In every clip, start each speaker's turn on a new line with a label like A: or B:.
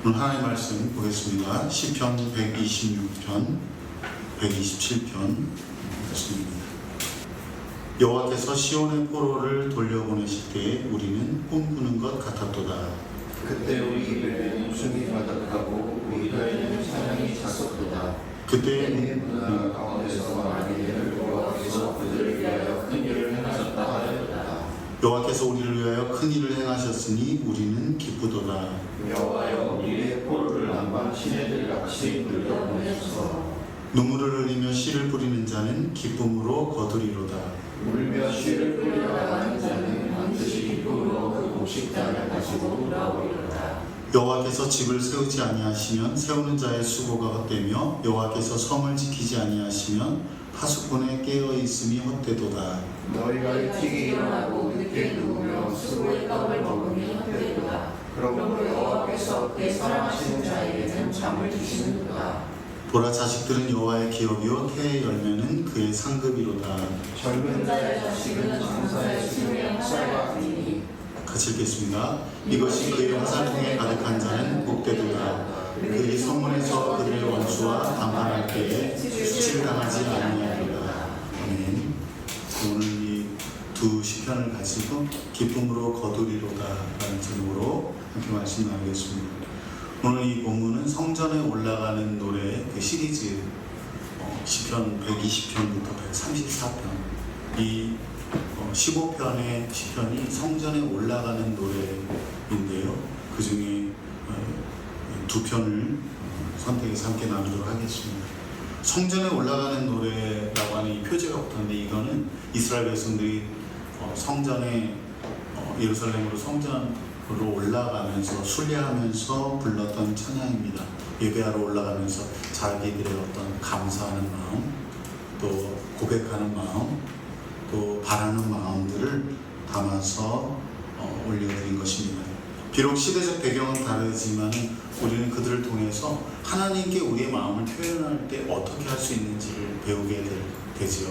A: 오늘 하나님의 말씀 보겠습니다. 시편 126편, 127편 말씀입니다. 여호와께서 시온의 포로를 돌려보내실 때에 우리는 꿈꾸는 것 같았도다.
B: 그때 우리 입에는 웃음이 가득하고 우리 혀에는 찬양이 찼었도다.
A: 그때
B: 문화 가운데서 말하기를 여호와께서 그들을 위하여 큰 일을 행하셨다 하였도다.
A: 여호와께서 우리를 위하여 큰 일을 행하셨으니 우리는 기쁘도다.
B: 여호와여 우리의 포로를 남방 시내들 같이 돌려보내소서.
A: 눈물을 흘리며 씨를 뿌리는 자는 기쁨으로 거두리로다.
B: 울며 씨를 뿌리러 가는 자는 반드시 기쁨으로 그 곡식 땅을 가지고 돌아오리로다.
A: 여호와께서 집을 세우지 아니하시면 세우는 자의 수고가 헛되며 여호와께서 성을 지키지 아니하시면 파수꾼의 깨어 있음이 헛되도다.
B: 너희가 일찍 일어나고 늦게 누우며 수고의 떡을 먹으니 헛되도다. 그러므로 여호와께서 그의 사랑하시는 자에게는 잠을 주시는도다.
A: 보라, 자식들은 여호와의 기업이요 태의 열매는 그의 상급이로다.
B: 젊은 자의 자식은 장사의 수명의 화살과 같으니.
A: 같이 읽겠습니다. 이것이 그의 화살통에 가득한 자는 복되도다. 그의 성문에서 그들의 원수와 담판할 때에 수치를 당하지 아니하리로다. 아멘. 오늘 이 두 시편을 가지고 기쁨으로 거두리로다 라는 제목으로 함께 말씀 나누겠습니다. 오늘 이 본문은 성전에 올라가는 노래 그 시리즈 시편 120편부터 134편 이 15편의 시편이 성전에 올라가는 노래인데요. 그 중에 두 편을 선택해서 함께 나누도록 하겠습니다. 성전에 올라가는 노래라고 하는 이 표제가 붙었는데 이거는 이스라엘 백성들이 성전에 예루살렘으로 성전으로 올라가면서 순례하면서 불렀던 찬양입니다. 예배하러 올라가면서 자기들의 어떤 감사하는 마음, 또 고백하는 마음, 또 바라는 마음들을 담아서 올려드린 것입니다. 비록 시대적 배경은 다르지만 우리는 그들을 통해서 하나님께 우리의 마음을 표현할 때 어떻게 할 수 있는지를 배우게 되지요.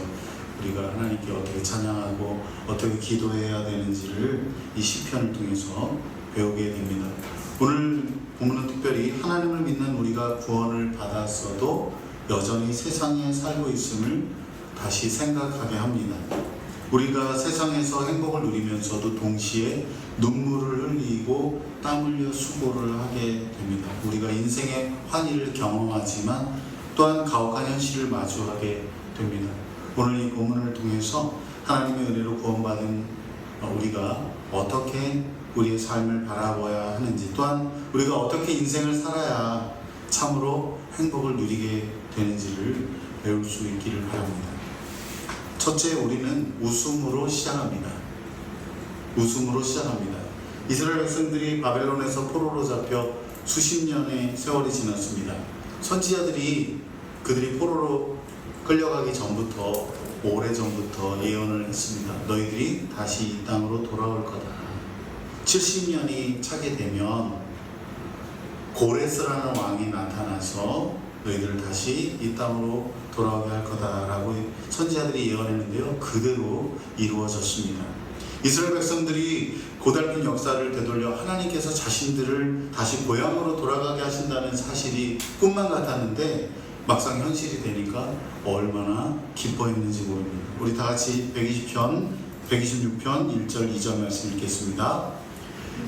A: 우리가 하나님께 어떻게 찬양하고 어떻게 기도해야 되는지를 이 시편을 통해서 배우게 됩니다. 오늘 본문은 특별히 하나님을 믿는 우리가 구원을 받았어도 여전히 세상에 살고 있음을 다시 생각하게 합니다. 우리가 세상에서 행복을 누리면서도 동시에 눈물을 흘리고 땀 흘려 수고를 하게 됩니다. 우리가 인생의 환희를 경험하지만 또한 가혹한 현실을 마주하게 됩니다. 오늘 이 본문을 통해서 하나님의 은혜로 구원받은 우리가 어떻게 우리의 삶을 바라봐야 하는지, 또한 우리가 어떻게 인생을 살아야 참으로 행복을 누리게 되는지를 배울 수 있기를 바랍니다. 첫째, 우리는 웃음으로 시작합니다. 웃음으로 시작합니다. 이스라엘 백성들이 바벨론에서 포로로 잡혀 수십 년의 세월이 지났습니다. 선지자들이 그들이 포로로 끌려가기 전부터, 오래전부터 예언을 했습니다. 너희들이 다시 이 땅으로 돌아올 거다. 70년이 차게 되면 고레스라는 왕이 나타나서 너희들을 다시 이 땅으로 돌아오게 할 거다라고 선지자들이 예언했는데요. 그대로 이루어졌습니다. 이스라엘 백성들이 고달픈 역사를 되돌려 하나님께서 자신들을 다시 고향으로 돌아가게 하신다는 사실이 꿈만 같았는데 막상 현실이 되니까 얼마나 기뻐했는지 모릅니다. 우리 다 같이 126편 1절 2절 말씀 읽겠습니다.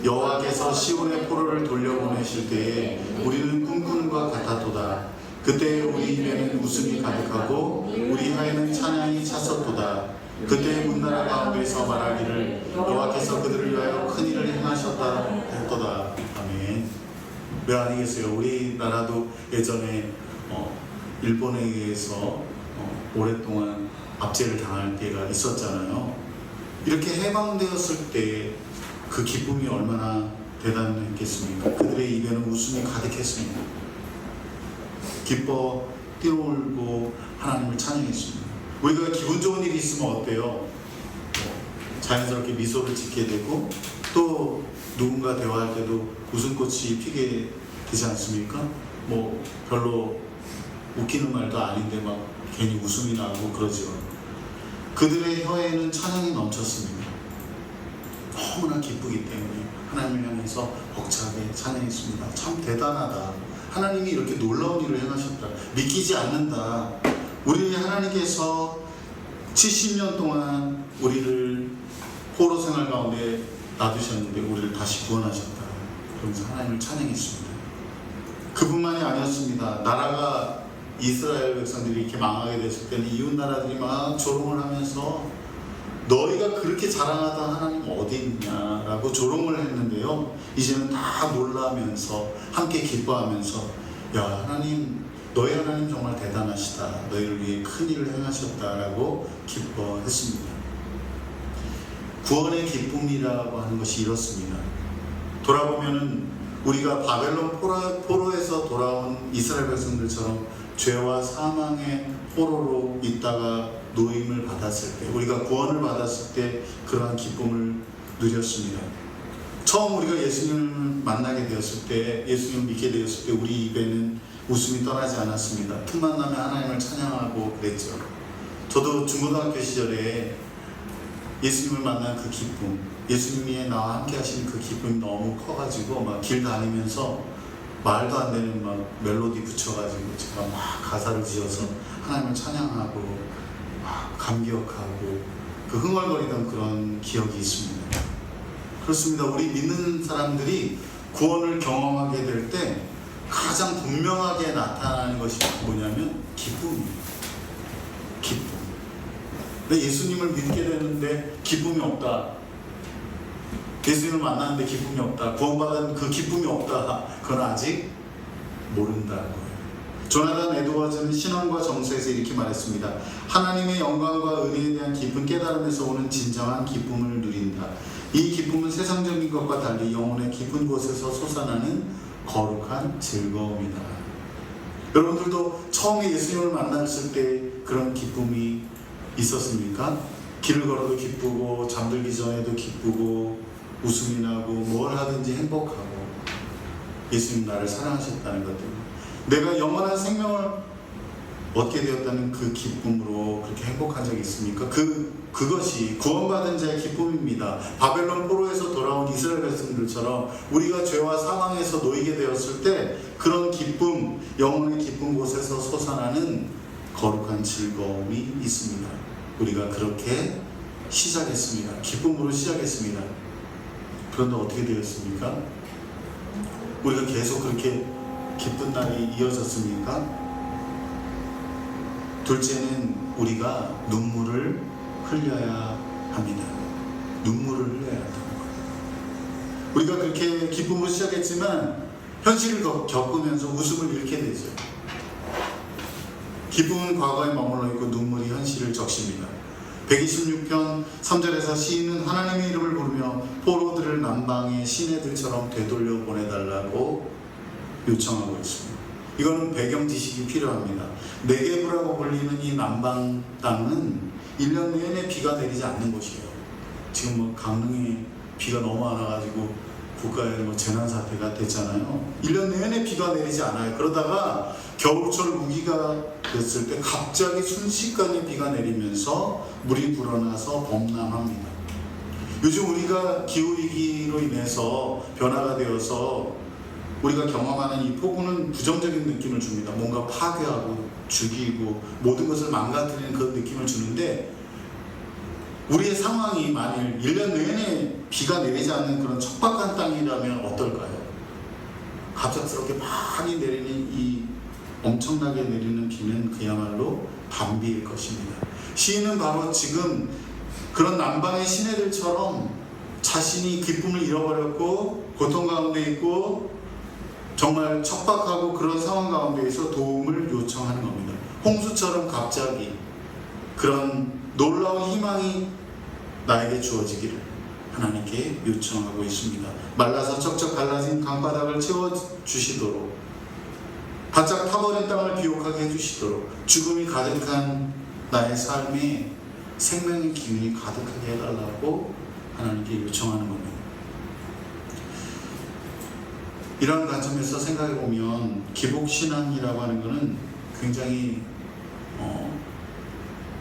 A: 여호와께서 시온의 포로를 돌려보내실 때에 우리는 꿈꾸는 것 같았도다. 그때 우리 입에는 웃음이 가득하고 우리 혀에는 찬양이 찼었도다. 그때 문나라 가운데서 말하기를 여호와께서 그들을 위하여 큰 일을 행하셨다 했도다. 아멘. 왜 아니겠어요? 우리나라도 예전에 일본에 의해서 오랫동안 압제를 당할 때가 있었잖아요. 이렇게 해방되었을 때 그 기쁨이 얼마나 대단했겠습니까? 그들의 입에는 웃음이 가득했습니다. 기뻐 뛰어놀고 하나님을 찬양했습니다. 우리가 기분 좋은 일이 있으면 어때요? 자연스럽게 미소를 짓게 되고 또 누군가 대화할 때도 웃음꽃이 피게 되지 않습니까? 별로 웃기는 말도 아닌데 막 괜히 웃음이 나고 그러죠. 그들의 혀에는 찬양이 넘쳤습니다. 너무나 기쁘기 때문에 하나님을 향해서 벅차게 찬양했습니다. 참 대단하다. 하나님이 이렇게 놀라운 일을 행하셨다. 믿기지 않는다. 우리 하나님께서 70년 동안 우리를 포로 생활 가운데 놔두셨는데 우리를 다시 구원하셨다. 그러면서 하나님을 찬양했습니다. 그뿐만이 아니었습니다. 나라가 이스라엘 백성들이 이렇게 망하게 됐을 때는 이웃 나라들이 막 조롱을 하면서 너희가 그렇게 자랑하던 하나님 어디 있냐라고 조롱을 했는데요. 이제는 다 놀라면서 함께 기뻐하면서 야 하나님 너희 하나님 정말 대단하시다. 너희를 위해 큰 일을 행하셨다라고 기뻐했습니다. 구원의 기쁨이라고 하는 것이 이렇습니다. 돌아보면은 우리가 바벨론 포로에서 돌아온 이스라엘 백성들처럼 죄와 사망의 포로로 있다가 노임을 받았을 때, 우리가 구원을 받았을 때 그러한 기쁨을 누렸습니다. 처음 우리가 예수님을 만나게 되었을 때, 예수님을 믿게 되었을 때 우리 입에는 웃음이 떠나지 않았습니다. 틈만 나면 하나님을 찬양하고 그랬죠. 저도 중고등학교 시절에 예수님을 만난 그 기쁨, 예수님이 나와 함께 하시는 그 기쁨이 너무 커가지고 막 길 다니면서 말도 안 되는 막 멜로디 붙여가지고 제가 막 가사를 지어서 하나님을 찬양하고 막 감기역하고 그 흥얼거리던 그런 기억이 있습니다. 그렇습니다. 우리 믿는 사람들이 구원을 경험하게 될 때 가장 분명하게 나타나는 것이 뭐냐면 기쁨입니다. 기쁨. 근데 예수님을 믿게 되는데 기쁨이 없다. 예수님을 만나는데 기쁨이 없다. 구원받은 그 기쁨이 없다. 그건 아직 모른다는 거예요. 조나단 에드워즈는 신앙과 정서에서 이렇게 말했습니다. 하나님의 영광과 은혜에 대한 깊은 깨달음에서 오는 진정한 기쁨을 누린다. 이 기쁨은 세상적인 것과 달리 영혼의 깊은 곳에서 솟아나는 거룩한 즐거움이다. 여러분들도 처음에 예수님을 만났을 때 그런 기쁨이 있었습니까? 길을 걸어도 기쁘고 잠들기 전에도 기쁘고 웃음이 나고 뭘 하든지 행복하고 예수님 나를 사랑하셨다는 것 때문에 내가 영원한 생명을 얻게 되었다는 그 기쁨으로 그렇게 행복한 적이 있습니까? 그것이 구원받은 자의 기쁨입니다. 바벨론 포로에서 돌아온 이스라엘 백성들처럼 우리가 죄와 사망에서 놓이게 되었을 때 그런 기쁨, 영혼의 깊은 곳에서 솟아나는 거룩한 즐거움이 있습니다. 우리가 그렇게 시작했습니다. 기쁨으로 시작했습니다. 그런데 어떻게 되었습니까? 우리가 계속 그렇게 기쁜 날이 이어졌습니까? 둘째는 우리가 눈물을 흘려야 합니다. 눈물을 흘려야 한다는 거예요. 우리가 그렇게 기쁨으로 시작했지만 현실을 겪으면서 웃음을 잃게 되죠. 기쁨은 과거에 머물러 있고 눈물이 현실을 적십니다. 126편 3절에서 시인은 하나님의 이름을 부르며 포로들을 남방의 시내들처럼 되돌려 보내달라고 요청하고 있습니다. 이거는 배경 지식이 필요합니다. 네게브라고 불리는 이 남방 땅은 1년 내내 비가 내리지 않는 곳이에요. 지금 뭐 강릉에 비가 너무 많아가지고 국가에 뭐 재난사태가 됐잖아요. 1년 내내 비가 내리지 않아요. 그러다가 겨울철 우기가 됐을 때 갑자기 순식간에 비가 내리면서 물이 불어나서 범람합니다. 요즘 우리가 기후위기로 인해서 변화가 되어서 우리가 경험하는 이 폭우는 부정적인 느낌을 줍니다. 뭔가 파괴하고 죽이고 모든 것을 망가뜨리는 그런 느낌을 주는데 우리의 상황이 만일 1년 내내 비가 내리지 않는 그런 척박한 땅이라면 어떨까요? 갑작스럽게 많이 내리는 이 엄청나게 내리는 비는 그야말로 단비일 것입니다. 시인은 바로 지금 그런 남방의 시내들처럼 자신이 기쁨을 잃어버렸고 고통 가운데 있고 정말 척박하고 그런 상황 가운데에서 도움을 요청하는 겁니다. 홍수처럼 갑자기 그런 놀라운 희망이 나에게 주어지기를 하나님께 요청하고 있습니다. 말라서 척척 갈라진 강바닥을 채워주시도록 바짝 타버린 땅을 비옥하게 해주시도록 죽음이 가득한 나의 삶에 생명의 기운이 가득하게 해달라고 하나님께 요청하는 겁니다. 이런 관점에서 생각해보면 기복신앙이라고 하는 것은 굉장히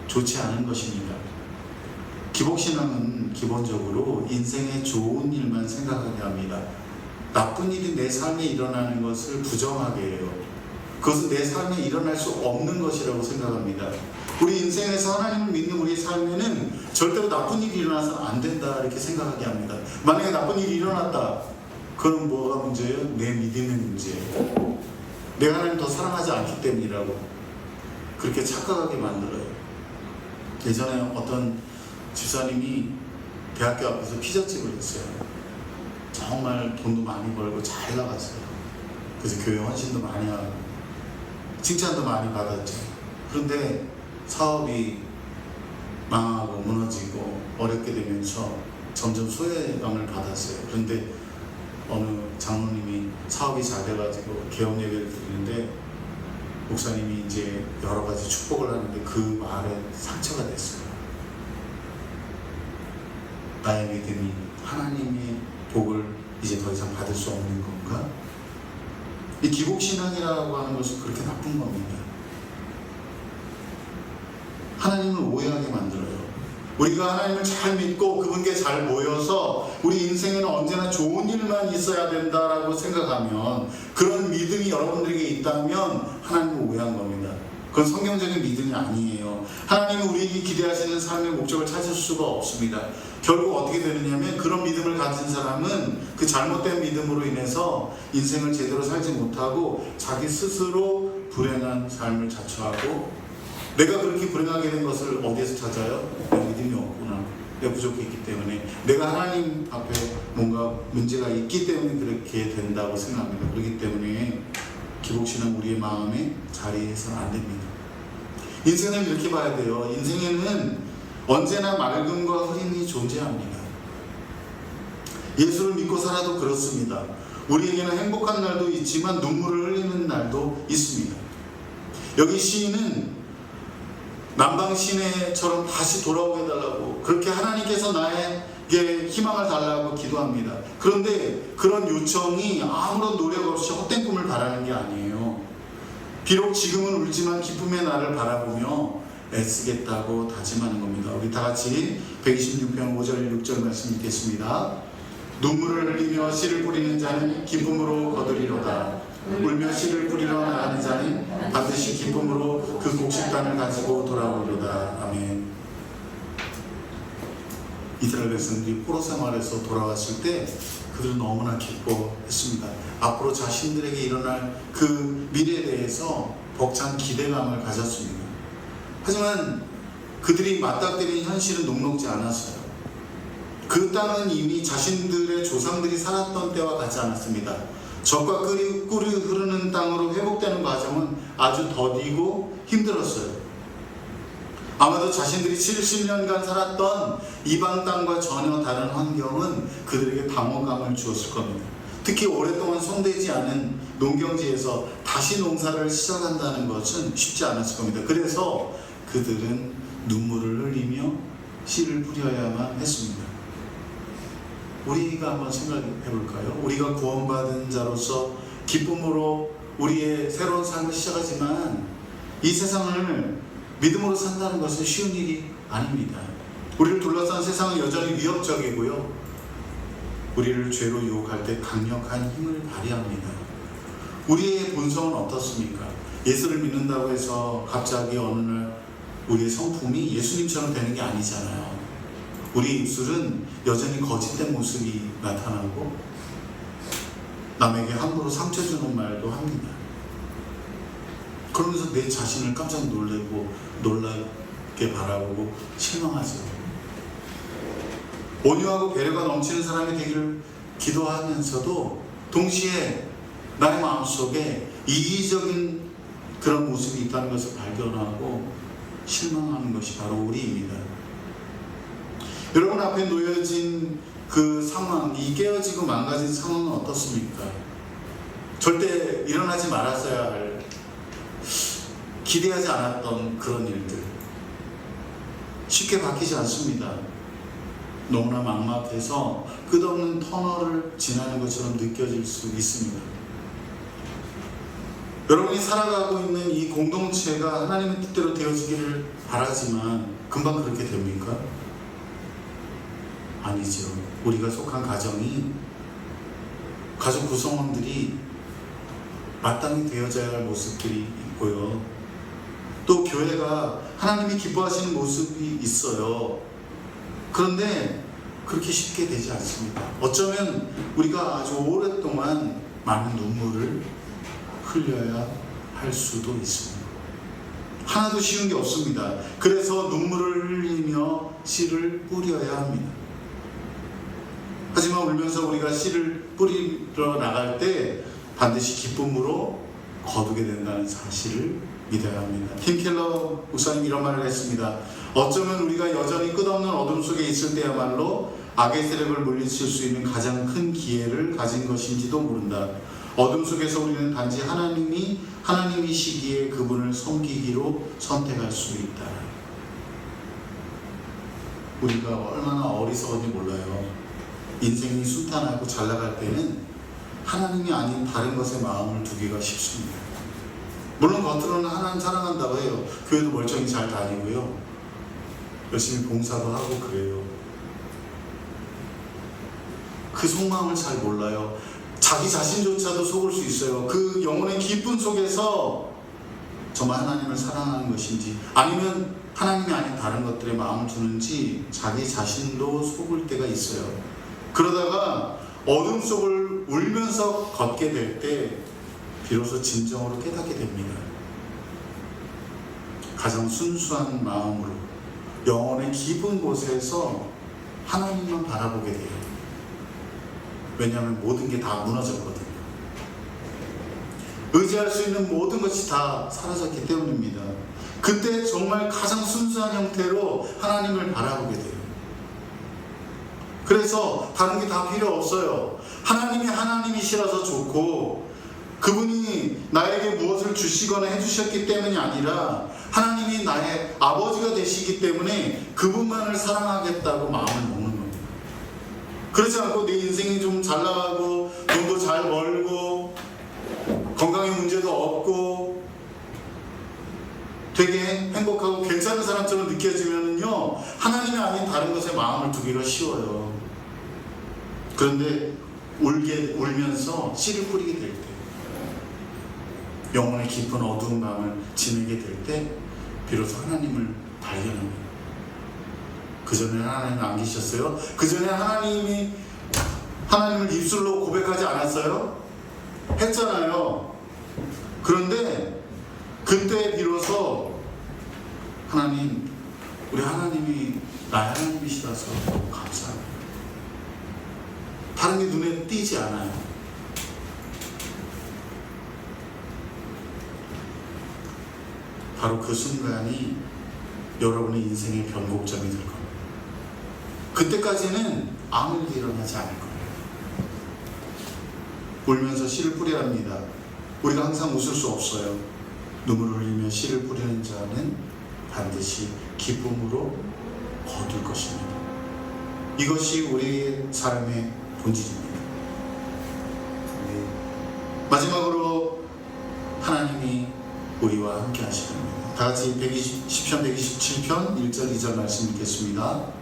A: 좋지 않은 것입니다. 기복신앙은 기본적으로 인생의 좋은 일만 생각하게 합니다. 나쁜 일이 내 삶에 일어나는 것을 부정하게 해요. 그것은 내 삶에 일어날 수 없는 것이라고 생각합니다. 우리 인생에서 하나님을 믿는 우리의 삶에는 절대로 나쁜 일이 일어나서 안 된다 이렇게 생각하게 합니다. 만약에 나쁜 일이 일어났다, 그럼 뭐가 문제예요? 내 믿음의 문제예요. 내가 하나님을 더 사랑하지 않기 때문이라고 그렇게 착각하게 만들어요. 예전에 어떤 집사님이 대학교 앞에서 피자집을 했어요. 정말 돈도 많이 벌고 잘 나갔어요. 그래서 교회 헌신도 많이 하고 칭찬도 많이 받았죠. 그런데 사업이 망하고 무너지고 어렵게 되면서 점점 소외감을 받았어요. 그런데 어느 장로님이 사업이 잘 돼가지고 개업 예배를 드리는데 목사님이 이제 여러 가지 축복을 하는데 그 말에 상처가 됐어요. 나의 믿음이 하나님의 복을 이제 더 이상 받을 수 없는 건가? 이 기복신앙이라고 하는 것은 그렇게 나쁜 겁니다. 하나님을 오해하게 만들어요. 우리가 하나님을 잘 믿고 그분께 잘 모여서 우리 인생에는 언제나 좋은 일만 있어야 된다라고 생각하면, 그런 믿음이 여러분들에게 있다면 하나님을 오해한 겁니다. 그건 성경적인 믿음이 아니에요. 하나님은 우리에게 기대하시는 삶의 목적을 찾을 수가 없습니다. 결국 어떻게 되느냐면, 그런 믿음을 가진 사람은 그 잘못된 믿음으로 인해서 인생을 제대로 살지 못하고 자기 스스로 불행한 삶을 자초하고, 내가 그렇게 불행하게 된 것을 어디에서 찾아요? 내 믿음이 없구나, 내가 부족했기 때문에, 내가 하나님 앞에 뭔가 문제가 있기 때문에 그렇게 된다고 생각합니다. 그렇기 때문에 기복신은 우리의 마음에 자리해서는 안 됩니다. 인생을 이렇게 봐야 돼요. 인생에는 언제나 맑음과 흐림이 존재합니다. 예수를 믿고 살아도 그렇습니다. 우리에게는 행복한 날도 있지만 눈물을 흘리는 날도 있습니다. 여기 시인은 남방시내처럼 다시 돌아오게 해달라고, 그렇게 하나님께서 나에게 희망을 달라고 기도합니다. 그런데 그런 요청이 아무런 노력 없이 헛된 꿈을 바라는 게 아니에요. 비록 지금은 울지만 기쁨의 날을 바라보며 애쓰겠다고 다짐하는 겁니다. 우리 다 같이 126편 5절 6절 말씀 읽겠습니다. 눈물을 흘리며 씨를 뿌리는 자는 기쁨으로 거두리로다. 울며 씨를 뿌리러 나가는 자는 반드시 기쁨으로 그 곡식단을 가지고 돌아오리로다. 아멘. 이스라엘 백성들이 포로 생활에서 돌아왔을 때 그들은 너무나 기뻐했습니다. 앞으로 자신들에게 일어날 그 미래에 대해서 벅찬 기대감을 가졌습니다. 하지만 그들이 맞닥뜨린 현실은 녹록지 않았어요. 그 땅은 이미 자신들의 조상들이 살았던 때와 같지 않았습니다. 젖과 꿀이 흐르는 땅으로 회복되는 과정은 아주 더디고 힘들었어요. 아마도 자신들이 70년간 살았던 이방 땅과 전혀 다른 환경은 그들에게 당혹감을 주었을 겁니다. 특히 오랫동안 손대지 않은 농경지에서 다시 농사를 시작한다는 것은 쉽지 않았을 겁니다. 그래서 그들은 눈물을 흘리며 씨를 뿌려야만 했습니다. 우리가 한번 생각해 볼까요? 우리가 구원받은 자로서 기쁨으로 우리의 새로운 삶을 시작하지만 이 세상을 믿음으로 산다는 것은 쉬운 일이 아닙니다. 우리를 둘러싼 세상은 여전히 위협적이고요. 우리를 죄로 유혹할 때 강력한 힘을 발휘합니다. 우리의 본성은 어떻습니까? 예수를 믿는다고 해서 갑자기 어느 날 우리의 성품이 예수님처럼 되는 게 아니잖아요. 우리 입술은 여전히 거짓된 모습이 나타나고 남에게 함부로 상처 주는 말도 합니다. 그러면서 내 자신을 깜짝 놀라게 바라보고 실망하죠. 온유하고 배려가 넘치는 사람이 되기를 기도하면서도 동시에 나의 마음속에 이기적인 그런 모습이 있다는 것을 발견하고 실망하는 것이 바로 우리입니다. 여러분 앞에 놓여진 그 상황, 이 깨어지고 망가진 상황은 어떻습니까? 절대 일어나지 말았어야 할, 기대하지 않았던 그런 일들, 쉽게 바뀌지 않습니다. 너무나 막막해서 끝없는 터널을 지나는 것처럼 느껴질 수 있습니다. 여러분이 살아가고 있는 이 공동체가 하나님의 뜻대로 되어지기를 바라지만 금방 그렇게 됩니까? 아니죠. 우리가 속한 가정이, 가족 구성원들이 마땅히 되어져야 할 모습들이 있고요. 또 교회가 하나님이 기뻐하시는 모습이 있어요. 그런데 그렇게 쉽게 되지 않습니다. 어쩌면 우리가 아주 오랫동안 많은 눈물을 흘려야 할 수도 있습니다. 하나도 쉬운 게 없습니다. 그래서 눈물을 흘리며 씨를 뿌려야 합니다. 하지만 울면서 우리가 씨를 뿌리러 나갈 때 반드시 기쁨으로 거두게 된다는 사실을 믿어야 합니다. 팀 켈러 목사님 이런 말을 했습니다. 어쩌면 우리가 여전히 끝없는 어둠 속에 있을 때야말로 악의 세력을 물리칠 수 있는 가장 큰 기회를 가진 것인지도 모른다. 어둠 속에서 우리는 단지 하나님이시기에 그분을 섬기기로 선택할 수 있다. 우리가 얼마나 어리석은지 몰라요. 인생이 순탄하고 잘 나갈 때는 하나님이 아닌 다른 것에 마음을 두기가 쉽습니다. 물론 겉으로는 하나님 사랑한다고 해요. 교회도 멀쩡히 잘 다니고요. 열심히 봉사도 하고 그래요. 그 속마음을 잘 몰라요. 자기 자신조차도 속을 수 있어요. 그 영혼의 기쁨 속에서 정말 하나님을 사랑하는 것인지, 아니면 하나님이 아닌 다른 것들에 마음을 두는지 자기 자신도 속을 때가 있어요. 그러다가 어둠 속을 울면서 걷게 될 때 비로소 진정으로 깨닫게 됩니다. 가장 순수한 마음으로 영혼의 깊은 곳에서 하나님만 바라보게 돼요. 왜냐하면 모든 게 다 무너졌거든요. 의지할 수 있는 모든 것이 다 사라졌기 때문입니다. 그때 정말 가장 순수한 형태로 하나님을 바라보게 돼요. 그래서 다른 게 다 필요 없어요. 하나님이 하나님이시라서 좋고, 그분이 나에게 무엇을 주시거나 해주셨기 때문이 아니라 하나님이 나의 아버지가 되시기 때문에 그분만을 사랑하겠다고 마음을 먹는 겁니다. 그렇지 않고 내 인생이 좀 잘 나가고 돈도 잘 벌고 건강에 문제도 없고 되게 행복하고 괜찮은 사람처럼 느껴지면요, 하나님이 아닌 다른 것에 마음을 두기가 쉬워요. 그런데 울면서 씨를 뿌리게 될 때, 영혼의 깊은 어두운 마음을 지내게 될 때 비로소 하나님을 발견합니다. 그전에 하나님 안 계셨어요? 그전에 하나님을 입술로 고백하지 않았어요? 했잖아요. 그런데 그때 비로소 하나님, 우리 하나님이 나의 하나님이시라서 너무 감사합니다. 다른 게 눈에 띄지 않아요. 바로 그 순간이 여러분의 인생의 변곡점이 될 겁니다. 그때까지는 아무 일이 일어나지 않을 거예요. 울면서 씨를 뿌려야 합니다. 우리가 항상 웃을 수 없어요. 눈물을 흘리며 씨를 뿌리는 자는 반드시 기쁨으로 거둘 것입니다. 이것이 우리의 삶의 본질입니다. 마지막으로 하나님이 우리와 함께 하시는 겁니다. 다 같이 10편 127편 1절 2절 말씀 읽겠습니다.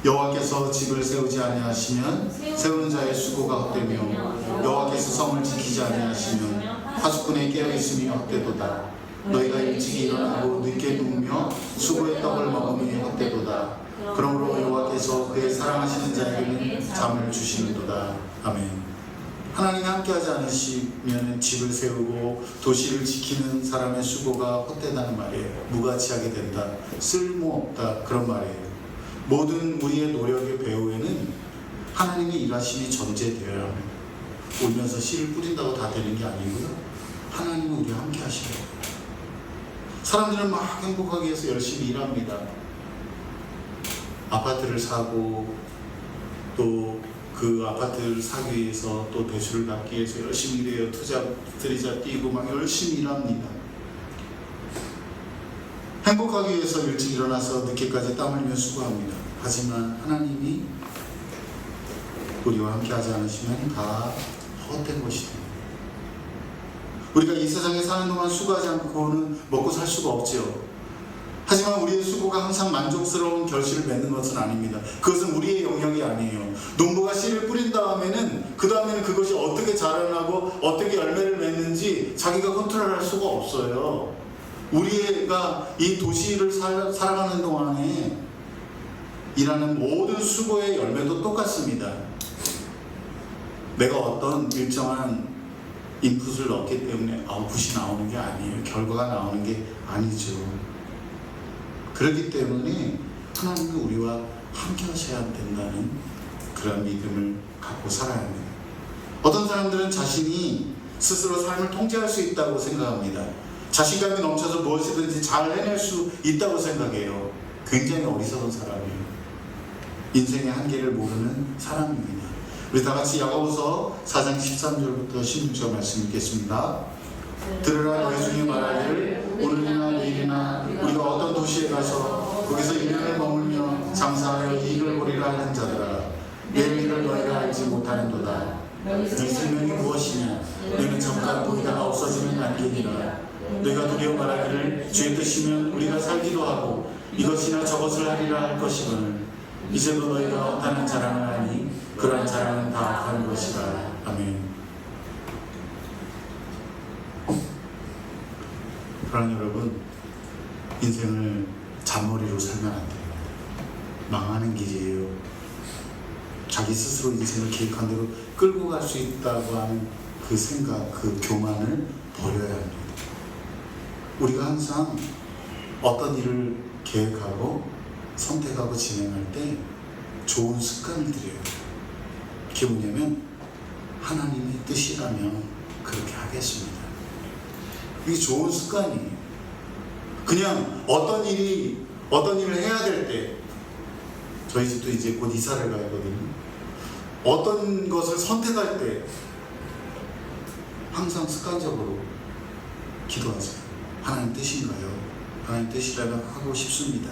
A: 여호와께서 집을 세우지 아니하시면 세우는 자의 수고가 헛되며 여호와께서 성을 지키지 아니하시면 파수꾼의 깨어있음이 헛되도다. 너희가 일찍 일어나고 늦게 누우며 수고의 떡을 먹음이 헛되도다. 그러므로 여호와께서 그의 사랑하시는 자에게는 잠을 주시는도다. 아멘. 하나님이 함께하지 않으시면 집을 세우고 도시를 지키는 사람의 수고가 헛되다는 말이에요. 무가치하게 된다, 쓸모없다, 그런 말이에요. 모든 우리의 노력의 배후에는 하나님의 일하심이 전제되어야 합니다. 울면서 씨를 뿌린다고 다 되는 게 아니고요, 하나님은 우리와 함께 하시고, 사람들은 막 행복하기 위해서 열심히 일합니다. 아파트를 사고 또 그 아파트를 사기 위해서 또 대출을 받기 위해서 열심히 일해요. 투자 쓰리자 뛰고 막 열심히 일합니다. 행복하기 위해서 일찍 일어나서 늦게까지 땀 흘리며 수고합니다. 하지만 하나님이 우리와 함께 하지 않으시면 다 헛된 것이 됩니다. 우리가 이 세상에 사는 동안 수고하지 않고는 먹고 살 수가 없죠. 하지만 우리의 수고가 항상 만족스러운 결실을 맺는 것은 아닙니다. 그것은 우리의 영역이 아니에요. 농부가 씨를 뿌린 다음에는 그것이 어떻게 자라나고 어떻게 열매를 맺는지 자기가 컨트롤할 수가 없어요. 우리가 이 도시를 살아가는 동안에 일하는 모든 수고의 열매도 똑같습니다. 내가 어떤 일정한 인풋을 넣기 때문에 아웃풋이 나오는 게 아니에요. 결과가 나오는 게 아니죠. 그렇기 때문에 하나님이 우리와 함께 하셔야 된다는 그런 믿음을 갖고 살아야 합니다. 어떤 사람들은 자신이 스스로 삶을 통제할 수 있다고 생각합니다. 자신감이 넘쳐서 무엇이든지 잘 해낼 수 있다고 생각해요. 굉장히 어리석은 사람이에요. 인생의 한계를 모르는 사람입니다. 우리 다 같이 야고보서 4장 13절부터 16절 말씀 읽겠습니다. 들으라 너희 중에 말하기를 오늘이나 내일이나 우리가 어떤 도시에 가서 거기서 1년을 머물며 장사하여 이익을 보리라 하는 자들아, 내일 일을 너희가 알지 못하는도다. 너희 생명이 무엇이냐? 너희는 잠깐 보이다가 없어지는 안개니라. 너희가 두려워 말하기를 주의 뜻이면 우리가 살기도 하고 이것이나 저것을 하리라 할 것이거늘 이제도 너희가 없다는 자랑을 하니 그러한 자랑은 다 악한 것이라. 아멘. 그러나 여러분, 인생을 잔머리로 살면 안 돼요. 망하는 길이에요. 자기 스스로 인생을 계획한 대로 끌고 갈 수 있다고 하는 그 생각, 그 교만을 버려야 합니다. 우리가 항상 어떤 일을 계획하고 선택하고 진행할 때 좋은 습관을 들여요. 그게 뭐냐면 하나님의 뜻이라면 그렇게 하겠습니다. 이게 좋은 습관이에요. 그냥 어떤 일을 해야 될 때, 저희 집도 이제 곧 이사를 가거든요. 어떤 것을 선택할 때 항상 습관적으로 기도하세요. 하나님 뜻인가요? 하나님 뜻이라면 하고 싶습니다.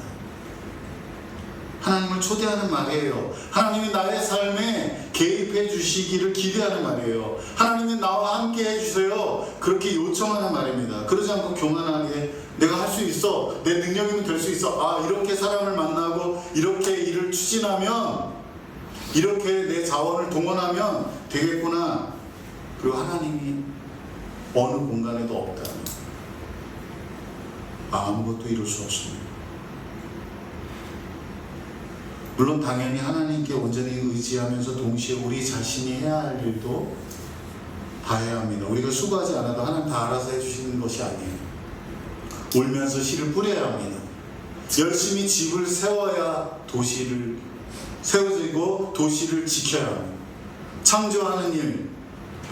A: 하나님을 초대하는 말이에요. 하나님이 나의 삶에 개입해 주시기를 기대하는 말이에요. 하나님이 나와 함께 해주세요. 그렇게 요청하는 말입니다. 그러지 않고 교만하게 내가 할 수 있어, 내 능력이면 될 수 있어, 이렇게 사람을 만나고 이렇게 일을 추진하면, 이렇게 내 자원을 동원하면 되겠구나. 그리고 하나님이 어느 공간에도 없다면 아무것도 이룰 수 없습니다. 물론 당연히 하나님께 온전히 의지하면서 동시에 우리 자신이 해야 할 일도 다 해야 합니다. 우리가 수고하지 않아도 하나님 다 알아서 해주시는 것이 아니에요. 울면서 씨를 뿌려야 합니다. 열심히 집을 세워야 도시를 세워지고 도시를 지켜야 합니다. 창조하는 일,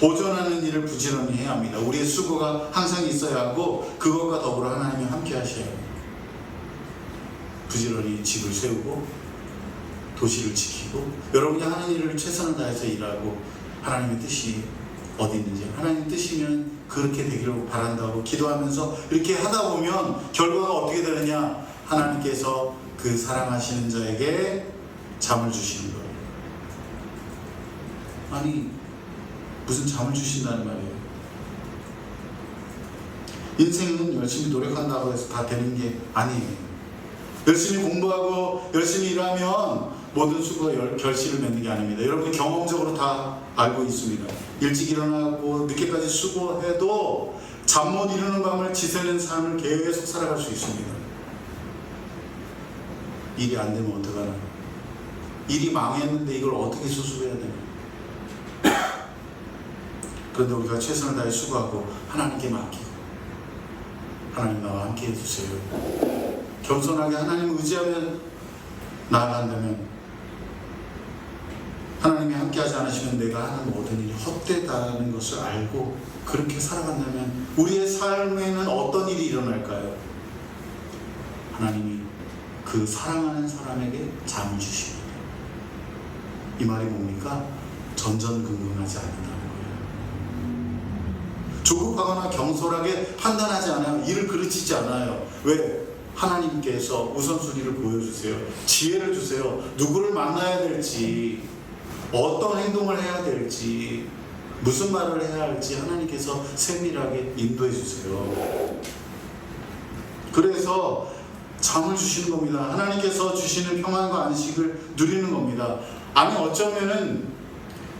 A: 보존하는 일을 부지런히 해야 합니다. 우리의 수고가 항상 있어야 하고 그것과 더불어 하나님이 함께 하셔야 합니다. 부지런히 집을 세우고 도시를 지키고 여러분이 하는 일을 최선을 다해서 일하고 하나님의 뜻이 어디 있는지, 하나님의 뜻이면 그렇게 되기를 바란다고 기도하면서 이렇게 하다 보면 결과가 어떻게 되느냐? 하나님께서 그 사랑하시는 자에게 잠을 주시는 거예요. 아니 무슨 잠을 주신다는 말이에요. 인생은 열심히 노력한다고 해서 다 되는 게 아니에요. 열심히 공부하고 열심히 일하면 모든 수고가 결실을 맺는 게 아닙니다. 여러분이 경험적으로 다 알고 있습니다. 일찍 일어나고 늦게까지 수고해도 잠 못 이루는 밤을 지새는 삶을 계속 살아갈 수 있습니다. 일이 안 되면 어떡하나? 일이 망했는데 이걸 어떻게 수습해야 되나? 그런데 우리가 최선을 다해 수고하고 하나님께 맡기고 하나님 나와 함께 해주세요. 겸손하게 하나님을 의지하면 나아간다면, 하나님이 함께 하지 않으시면 내가 하는 모든 일이 헛되다는 것을 알고 그렇게 살아간다면 우리의 삶에는 어떤 일이 일어날까요? 하나님이 그 사랑하는 사람에게 잠을 주십니다. 이 말이 뭡니까? 전전긍긍하지 않는다는 거예요. 조급하거나 경솔하게 판단하지 않아요. 일을 그르치지 않아요. 왜? 하나님께서 우선순위를 보여주세요. 지혜를 주세요. 누구를 만나야 될지, 어떤 행동을 해야 될지, 무슨 말을 해야 할지 하나님께서 세밀하게 인도해 주세요. 그래서 잠을 주시는 겁니다. 하나님께서 주시는 평안과 안식을 누리는 겁니다. 아니 어쩌면은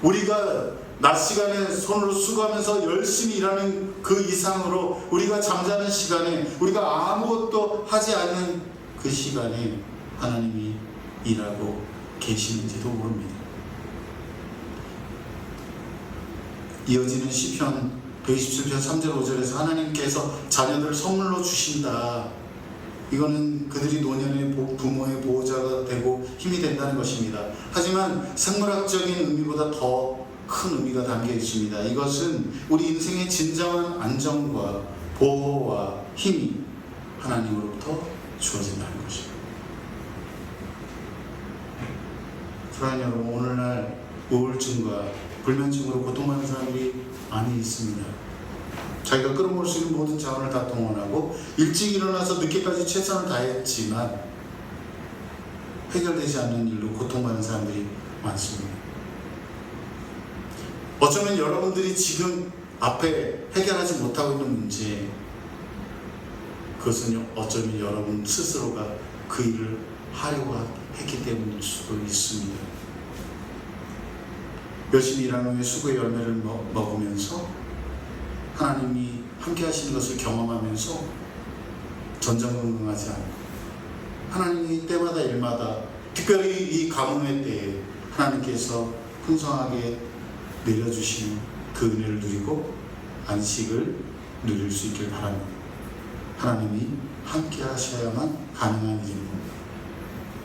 A: 우리가 낮 시간에 손으로 수고하면서 열심히 일하는 그 이상으로 우리가 잠자는 시간에 우리가 아무것도 하지 않는 그 시간에 하나님이 일하고 계시는지도 모릅니다. 이어지는 시편 127편 3절 5절에서 하나님께서 자녀들을 선물로 주신다. 이거는 그들이 노년의 부모의 보호자가 되고 힘이 된다는 것입니다. 하지만 생물학적인 의미보다 더 큰 의미가 담겨 있습니다. 이것은 우리 인생의 진정한 안정과 보호와 힘이 하나님으로부터 주어진다는 것입니다. 사랑하는 여러분, 오늘날 우울증과 불면증으로 고통받는 사람들이 많이 있습니다. 자기가 끌어모을 수 있는 모든 자원을 다 동원하고 일찍 일어나서 늦게까지 최선을 다했지만 해결되지 않는 일로 고통받는 사람들이 많습니다. 어쩌면 여러분들이 지금 앞에 해결하지 못하고 있는 문제, 그것은 어쩌면 여러분 스스로가 그 일을 하려고 했기 때문일 수도 있습니다. 열심히 일한 후에 수고의 열매를 먹으면서 하나님이 함께 하시는 것을 경험하면서 전전긍긍하지 않고 하나님이 때마다 일마다 특별히 이 가뭄의 때에 하나님께서 풍성하게 내려주시는 그 은혜를 누리고 안식을 누릴 수 있길 바랍니다. 하나님이 함께 하셔야만 가능한 일입니다.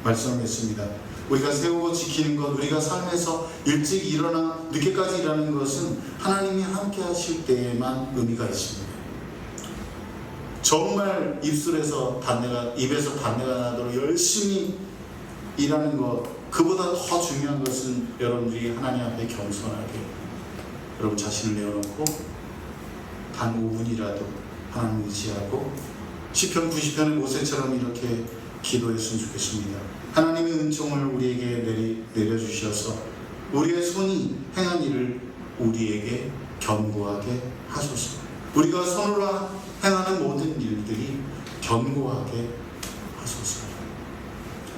A: 말씀을 맺습니다. 우리가 세우고 지키는 것, 우리가 삶에서 일찍 일어나 늦게까지 일하는 것은 하나님이 함께 하실 때에만 의미가 있습니다. 정말 입에서 단내가 나도록 열심히 일하는 것, 그보다 더 중요한 것은 여러분들이 하나님 앞에 겸손하게 여러분 자신을 내어놓고 단 5분이라도 하나님 의지하고 시편 90편의 모세처럼 이렇게 기도했으면 좋겠습니다. 하나님의 은총을 우리에게 내려주셔서 우리의 손이 행한 일을 우리에게 견고하게 하소서. 우리가 손으로 행하는 모든 일들이 견고하게 하소서.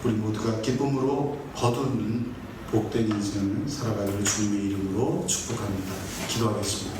A: 우리 모두가 기쁨으로 거두는 복된 인생을 살아가기를 주님의 이름으로 축복합니다. 기도하겠습니다.